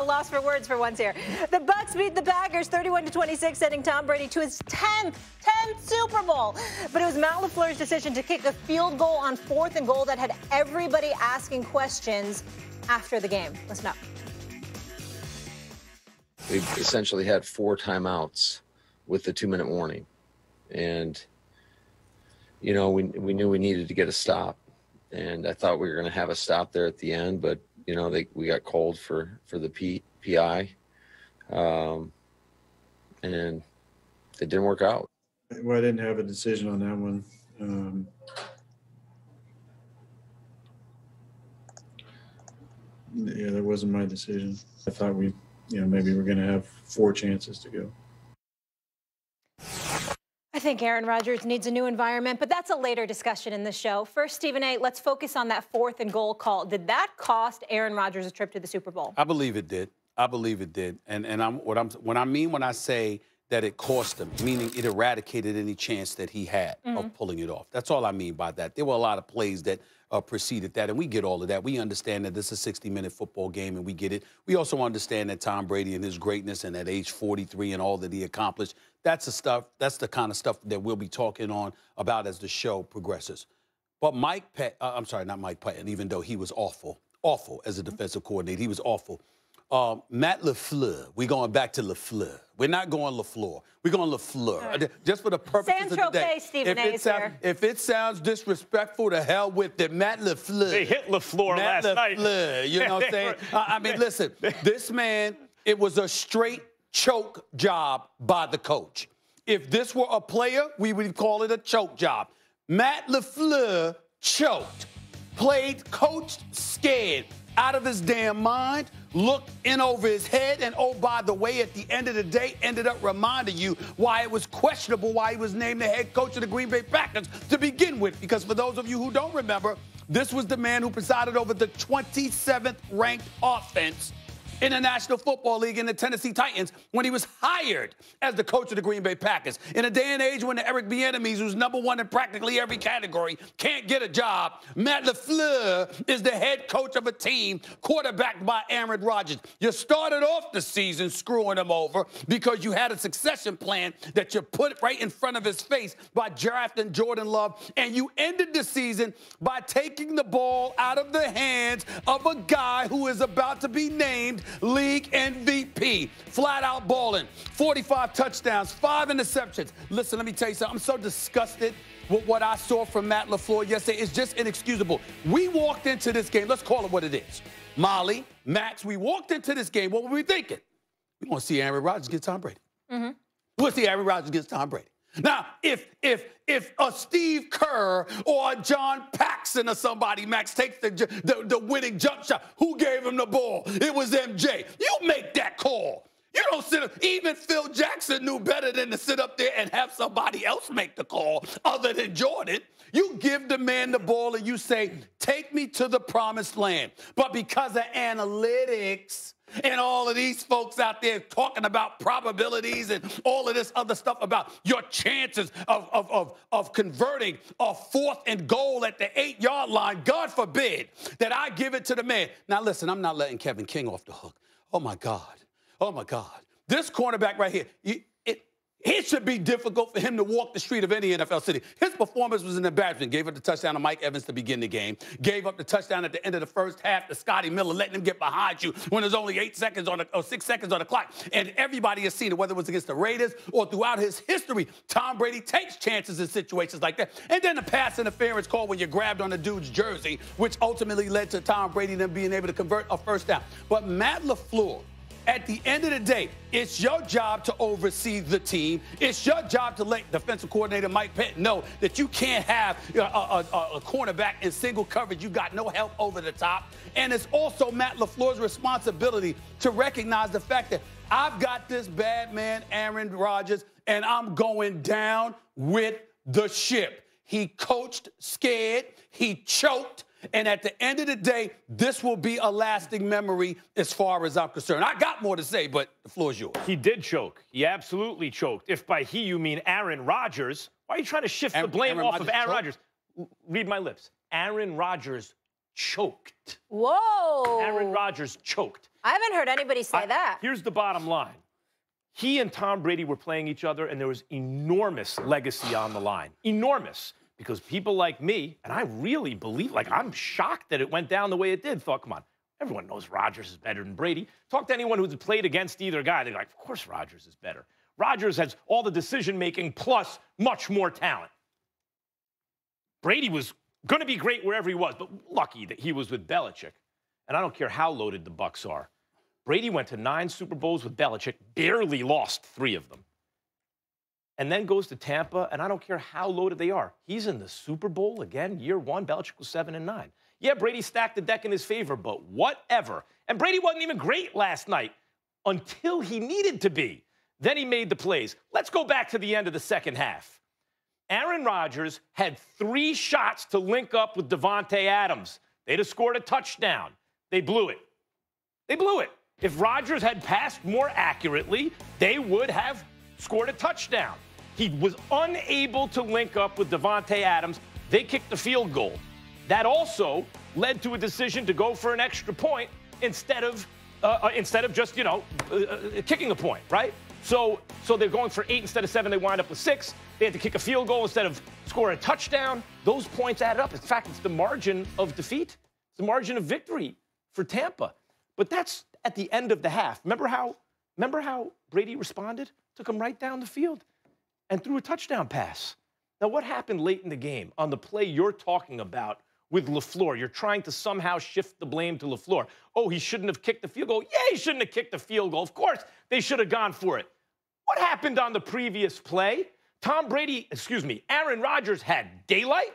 a loss for words for once here. The Bucs beat the Packers 31-26, sending Tom Brady to his 10th Super Bowl. But it was Matt LaFleur's decision to kick a field goal on 4th and goal that had everybody asking questions after the game. Listen up. We essentially had 4 timeouts with the 2-minute warning. And, you know, we knew we needed to get a stop. And I thought we were going to have a stop there at the end, but, you know, we got called for the PI. And it didn't work out. Well, I didn't have a decision on that one. Yeah, that wasn't my decision. I thought maybe we're going to have 4 chances to go. I think Aaron Rodgers needs a new environment, but that's a later discussion in the show. First, Stephen A., let's focus on that 4th and goal call. Did that cost Aaron Rodgers a trip to the Super Bowl? I believe it did. I believe it did. And what I mean when I say that it cost him, meaning it eradicated any chance that he had of pulling it off. That's all I mean by that. There were a lot of plays that preceded that, and we get all of that. We understand that this is a 60-minute football game, and we get it. We also understand that Tom Brady and his greatness and at age 43 and all that he accomplished, that's the kind of stuff that we'll be talking about as the show progresses. But not Mike Patton, even though he was awful as a defensive coordinator. He was awful. Matt LaFleur. We're going back to LaFleur. We're not going LaFleur. We're going LaFleur. Right. Just for the purposes of the day. Stephen A. here. If it sounds disrespectful, to hell with it. Matt LaFleur. They hit LaFleur last night. You know what I'm saying? I mean, listen, this man, it was a straight choke job by the coach. If this were a player, we would call it a choke job. Matt LaFleur choked, played, coached, scared, out of his damn mind, looked in over his head, and oh, by the way, at the end of the day, ended up reminding you why it was questionable why he was named the head coach of the Green Bay Packers to begin with. Because for those of you who don't remember, this was the man who presided over the 27th ranked offense in the National Football League in the Tennessee Titans when he was hired as the coach of the Green Bay Packers. In a day and age when the Eric Bieniemy, who's #1 in practically every category, can't get a job, Matt LaFleur is the head coach of a team quarterbacked by Aaron Rodgers. You started off the season screwing him over because you had a succession plan that you put right in front of his face by drafting Jordan Love, and you ended the season by taking the ball out of the hands of a guy who is about to be named league MVP, flat out balling, 45 touchdowns, 5 interceptions. Listen, let me tell you something. I'm so disgusted with what I saw from Matt LaFleur yesterday. It's just inexcusable. We walked into this game, let's call it what it is. Molly, Max, we walked into this game. What were we thinking? We want to see Aaron Rodgers get Tom Brady. We want to see Aaron Rodgers get Tom Brady. Now, if a Steve Kerr or a John Paxson or somebody, Max, takes the winning jump shot, who gave him the ball? It was MJ. You make that call. You don't sit up. Even Phil Jackson knew better than to sit up there and have somebody else make the call other than Jordan. You give the man the ball and you say, take me to the promised land. But because of analytics and all of these folks out there talking about probabilities and all of this other stuff about your chances of converting a 4th and goal at the 8-yard line, God forbid that I give it to the man. Now, listen, I'm not letting Kevin King off the hook. Oh, my God. Oh, my God. This cornerback right here, it should be difficult for him to walk the street of any NFL city. His performance was an embarrassment. Gave up the touchdown to Mike Evans to begin the game. Gave up the touchdown at the end of the first half to Scotty Miller, letting him get behind you when there's only 6 seconds on the clock. And everybody has seen it, whether it was against the Raiders or throughout his history. Tom Brady takes chances in situations like that. And then the pass interference call when you grabbed on the dude's jersey, which ultimately led to Tom Brady then being able to convert a first down. But Matt LaFleur, at the end of the day, it's your job to oversee the team. It's your job to let defensive coordinator Mike Patton know that you can't have a cornerback in single coverage. You got no help over the top. And it's also Matt LaFleur's responsibility to recognize the fact that I've got this bad man, Aaron Rodgers, and I'm going down with the ship. He coached scared. He choked. And at the end of the day, this will be a lasting memory as far as I'm concerned. I got more to say, but the floor is yours. He did choke. He absolutely choked. If by he you mean Aaron Rodgers, why are you trying to shift the blame off of Aaron Rodgers? Read my lips. Aaron Rodgers choked. Whoa. Aaron Rodgers choked. I haven't heard anybody say that. Here's the bottom line. He and Tom Brady were playing each other, and there was enormous legacy on the line. Enormous. Because people like me, and I really believe, like, I'm shocked that it went down the way it did. Thought, come on, everyone knows Rodgers is better than Brady. Talk to anyone who's played against either guy. They're like, of course Rodgers is better. Rodgers has all the decision-making plus much more talent. Brady was going to be great wherever he was, but lucky that he was with Belichick. And I don't care how loaded the Bucs are. Brady went to 9 Super Bowls with Belichick, barely lost 3 of them. And then goes to Tampa, and I don't care how loaded they are. He's in the Super Bowl again, year 1. Belichick was 7-9. Yeah, Brady stacked the deck in his favor, but whatever. And Brady wasn't even great last night until he needed to be. Then he made the plays. Let's go back to the end of the second half. Aaron Rodgers had 3 shots to link up with Davante Adams. They'd have scored a touchdown. They blew it. They blew it. If Rodgers had passed more accurately, they would have scored a touchdown. He was unable to link up with Davante Adams. They kicked the field goal. That also led to a decision to go for an extra point instead of just, kicking a point, right? So they're going for 8 instead of 7. They wind up with 6. They had to kick a field goal instead of score a touchdown. Those points added up. In fact, it's the margin of defeat. It's the margin of victory for Tampa. But that's at the end of the half. Remember how Brady responded? Took him right down the field and threw a touchdown pass. Now, what happened late in the game on the play you're talking about with LaFleur? You're trying to somehow shift the blame to LaFleur. Oh, he shouldn't have kicked the field goal. Yeah, he shouldn't have kicked the field goal. Of course, they should have gone for it. What happened on the previous play? Aaron Rodgers had daylight.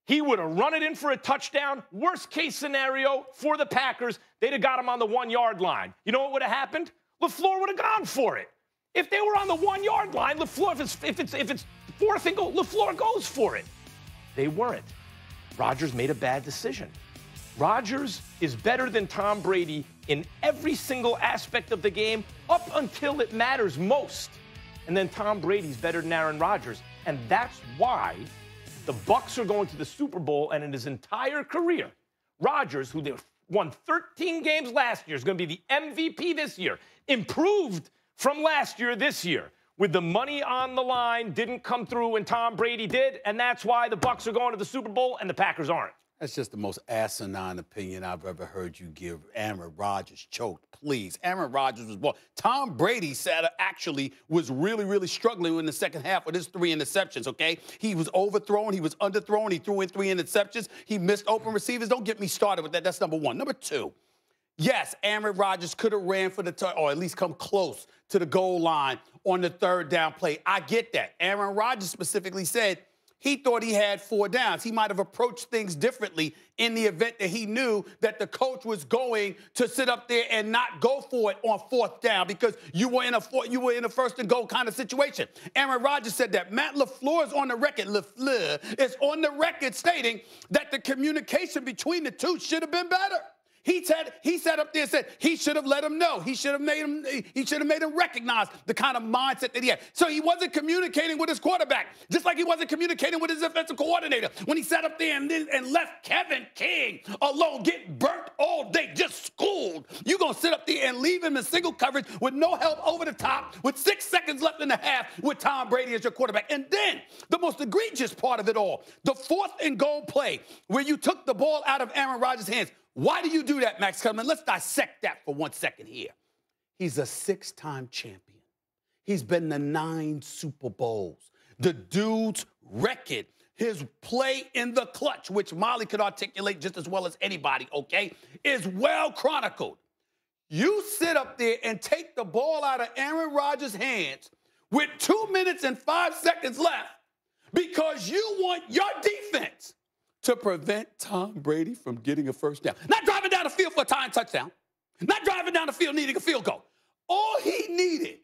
He would have run it in for a touchdown. Worst case scenario for the Packers, they'd have got him on the 1-yard line. You know what would have happened? LaFleur would have gone for it. If they were on the 1-yard line, LaFleur, if it's 4th and goal, LaFleur goes for it. They weren't. Rodgers made a bad decision. Rodgers is better than Tom Brady in every single aspect of the game up until it matters most. And then Tom Brady's better than Aaron Rodgers. And that's why the Bucs are going to the Super Bowl, and in his entire career, Rodgers, who they won 13 games last year, is going to be the MVP this year, improved from last year this year. With the money on the line, didn't come through when Tom Brady did, and that's why the Bucs are going to the Super Bowl and the Packers aren't. That's just the most asinine opinion I've ever heard you give. Aaron Rodgers choked. Please. Aaron Rodgers was ball. Tom Brady actually was really, really struggling in the second half with his 3 interceptions, okay? He was overthrown. He was underthrown. He threw in 3 interceptions. He missed open receivers. Don't get me started with that. That's number 1. Number 2, yes, Aaron Rodgers could have ran for the or at least come close to the goal line on the 3rd down play. I get that. Aaron Rodgers specifically said he thought he had 4 downs. He might have approached things differently in the event that he knew that the coach was going to sit up there and not go for it on 4th down because you were in a 1st and goal kind of situation. Aaron Rodgers said that. Matt LaFleur is on the record. LaFleur is on the record stating that the communication between the two should have been better. He sat up there and said he should have let him know. He should have made him recognize the kind of mindset that he had. So he wasn't communicating with his quarterback, just like he wasn't communicating with his offensive coordinator when he sat up there and left Kevin King alone, getting burnt all day, just schooled. You're going to sit up there and leave him in single coverage with no help over the top, with 6 seconds left in the half with Tom Brady as your quarterback. And then the most egregious part of it all, the 4th and goal play where you took the ball out of Aaron Rodgers' hands. Why do you do that, Max Kellerman? Let's dissect that for 1 second here. He's a 6-time champion. He's been to 9 Super Bowls. The dude's record, his play in the clutch, which Molly could articulate just as well as anybody, okay, is well chronicled. You sit up there and take the ball out of Aaron Rodgers' hands with 2 minutes and 5 seconds left because you want your defense to prevent Tom Brady from getting a 1st down. Not driving down the field for a tying touchdown. Not driving down the field needing a field goal. All he needed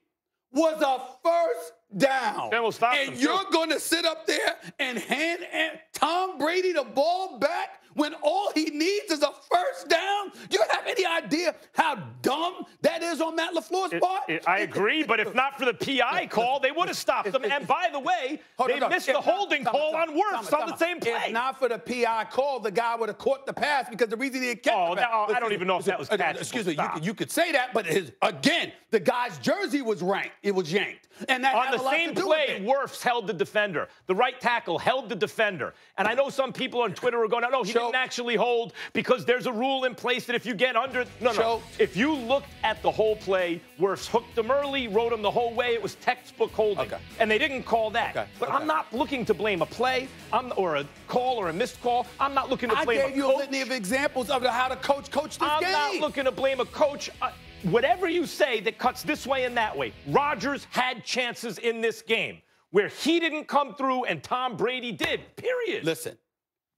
was a 1st down. And you're going to sit up there and hand Tom Brady the ball back when all he needs is a first down? Do you have any idea how dumb that is on Matt LaFleur's part? I agree, but if not for the PI call, they would have stopped them. And by the way, they missed the holding call on Wirfs on the same play. If not for the PI call, the guy would have caught the pass because the reason he didn't catch the pass. I don't even know if that was catchable. Excuse me, you could say that, but again, the guy's jersey was yanked. And that on the same play, Wirfs held the defender. The right tackle held the defender. And I know some people on Twitter are going, no, he didn't actually hold because there's a rule in place that if you get under... No. If you looked at the whole play, Wirfs hooked him early, rode him the whole way. It was textbook holding. Okay. And they didn't call that. But I'm not looking to blame a play or a call or a missed call. I'm not looking to blame a coach. I gave you a litany of examples of how the coach coached this game. I'm not looking to blame a coach. Whatever you say that cuts this way and that way, Rodgers had chances in this game where he didn't come through and Tom Brady did, period. Listen,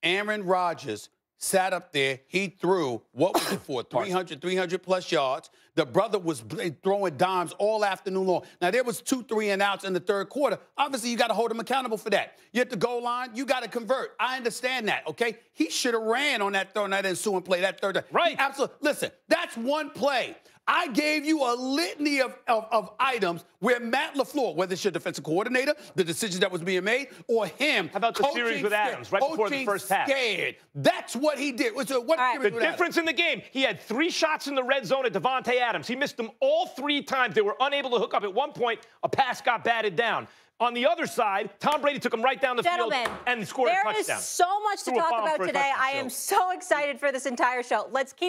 Aaron Rodgers sat up there. He threw, what was it for, 300-plus yards. The brother was throwing dimes all afternoon long. Now, there was 2 3-and-outs in the third quarter. Obviously, you got to hold him accountable for that. You at the goal line, you got to convert. I understand that, okay? He should have ran on that ensuing play, that third. Right. Absolutely. Listen, that's one play. I gave you a litany of items where Matt LaFleur, whether it's your defensive coordinator, the decisions that was being made, or him. How about the series with Adams right before the first half? Scared. That's what he did. The difference in the game, he had 3 shots in the red zone at Devontae Adams. He missed them all 3 times. They were unable to hook up. At one point, a pass got batted down. On the other side, Tom Brady took him right down the field and scored a touchdown. There is so much to talk about today. I am so excited for this entire show. Let's keep